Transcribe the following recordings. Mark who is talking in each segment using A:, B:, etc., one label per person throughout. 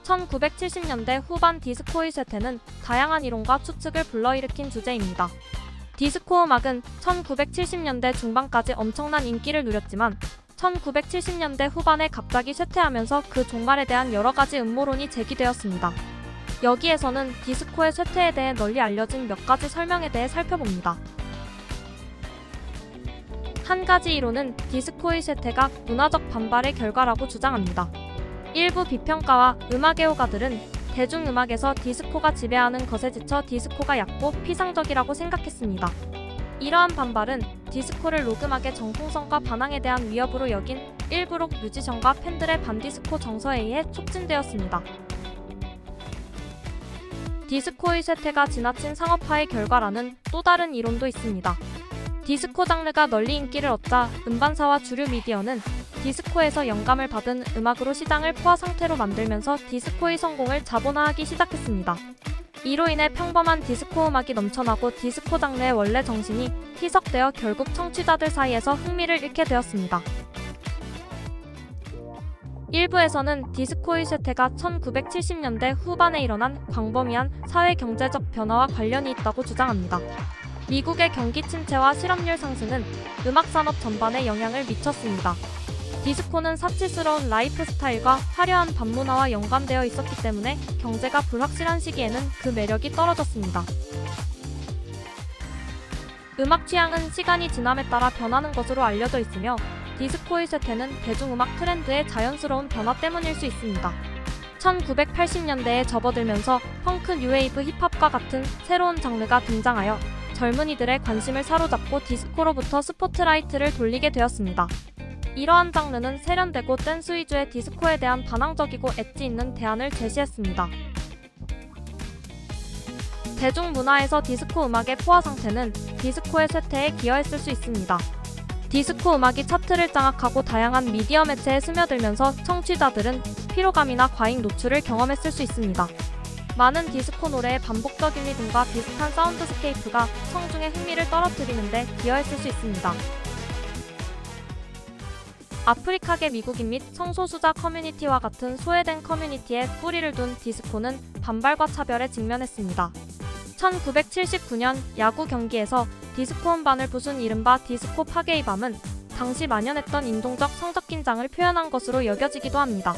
A: 1970년대 후반 디스코의 쇠퇴는 다양한 이론과 추측을 불러일으킨 주제입니다. 디스코 음악은 1970년대 중반까지 엄청난 인기를 누렸지만 1970년대 후반에 갑자기 쇠퇴하면서 그 종말에 대한 여러 가지 음모론이 제기되었습니다. 여기에서는 디스코의 쇠퇴에 대해 널리 알려진 몇 가지 설명에 대해 살펴봅니다. 한 가지 이론은 디스코의 쇠퇴가 문화적 반발의 결과라고 주장합니다. 일부 비평가와 음악애호가들은 대중음악에서 디스코가 지배하는 것에 지쳐 디스코가 얕고 피상적이라고 생각했습니다. 이러한 반발은 디스코를 록음악의 정통성과 반항에 대한 위협으로 여긴 일부 록 뮤지션과 팬들의 반디스코 정서에 의해 촉진되었습니다. 디스코의 쇠퇴가 지나친 상업화의 결과라는 또 다른 이론도 있습니다. 디스코 장르가 널리 인기를 얻자 음반사와 주류 미디어는 디스코에서 영감을 받은 음악으로 시장을 포화 상태로 만들면서 디스코의 성공을 자본화하기 시작했습니다. 이로 인해 평범한 디스코 음악이 넘쳐나고 디스코 장르의 원래 정신이 희석되어 결국 청취자들 사이에서 흥미를 잃게 되었습니다. 일부에서는 디스코의 쇠퇴가 1970년대 후반에 일어난 광범위한 사회-경제적 변화와 관련이 있다고 주장합니다. 미국의 경기 침체와 실업률 상승은 음악 산업 전반에 영향을 미쳤습니다. 디스코는 사치스러운 라이프 스타일과 화려한 밤문화와 연관되어 있었기 때문에 경제가 불확실한 시기에는 그 매력이 떨어졌습니다. 음악 취향은 시간이 지남에 따라 변하는 것으로 알려져 있으며 디스코의 쇠퇴는 대중음악 트렌드의 자연스러운 변화 때문일 수 있습니다. 1980년대에 접어들면서 펑크, 뉴웨이브, 힙합과 같은 새로운 장르가 등장하여 젊은이들의 관심을 사로잡고 디스코로부터 스포트라이트를 돌리게 되었습니다. 이러한 장르는 세련되고 댄스 위주의 디스코에 대한 반항적이고 엣지 있는 대안을 제시했습니다. 대중문화에서 디스코 음악의 포화 상태는 디스코의 쇠퇴에 기여했을 수 있습니다. 디스코 음악이 차트를 장악하고 다양한 미디어 매체에 스며들면서 청취자들은 피로감이나 과잉 노출을 경험했을 수 있습니다. 많은 디스코 노래의 반복적인 리듬과 비슷한 사운드스케이프가 청중의 흥미를 떨어뜨리는데 기여했을 수 있습니다. 아프리카계 미국인 및 성소수자 커뮤니티와 같은 소외된 커뮤니티에 뿌리를 둔 디스코는 반발과 차별에 직면했습니다. 1979년 야구 경기에서 디스코 음반을 부순 이른바 디스코 파괴의 밤은 당시 만연했던 인종적 성적 긴장을 표현한 것으로 여겨지기도 합니다.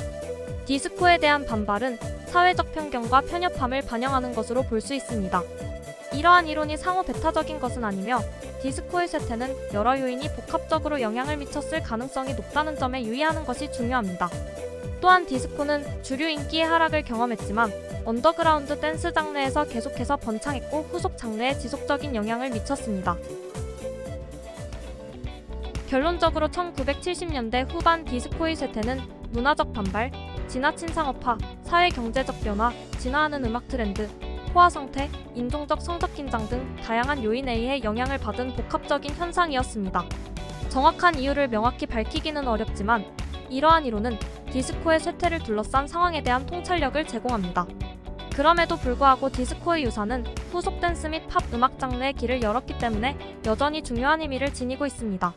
A: 디스코에 대한 반발은 사회적 편견과 편협함을 반영하는 것으로 볼 수 있습니다. 이러한 이론이 상호 배타적인 것은 아니며 디스코의 쇠퇴는 여러 요인이 복합적으로 영향을 미쳤을 가능성이 높다는 점에 유의하는 것이 중요합니다. 또한 디스코는 주류 인기의 하락을 경험했지만 언더그라운드 댄스 장르에서 계속해서 번창했고 후속 장르에 지속적인 영향을 미쳤습니다. 결론적으로 1970년대 후반 디스코의 쇠퇴는 문화적 반발, 지나친 상업화, 사회-경제적 변화, 진화하는 음악 트렌드, 포화 상태, 인종적 성적 긴장 등 다양한 요인에 의해 영향을 받은 복합적인 현상이었습니다. 정확한 이유를 명확히 밝히기는 어렵지만 이러한 이론은 디스코의 쇠퇴를 둘러싼 상황에 대한 통찰력을 제공합니다. 그럼에도 불구하고 디스코의 유산은 후속 댄스 및 팝 음악 장르의 길을 열었기 때문에 여전히 중요한 의미를 지니고 있습니다.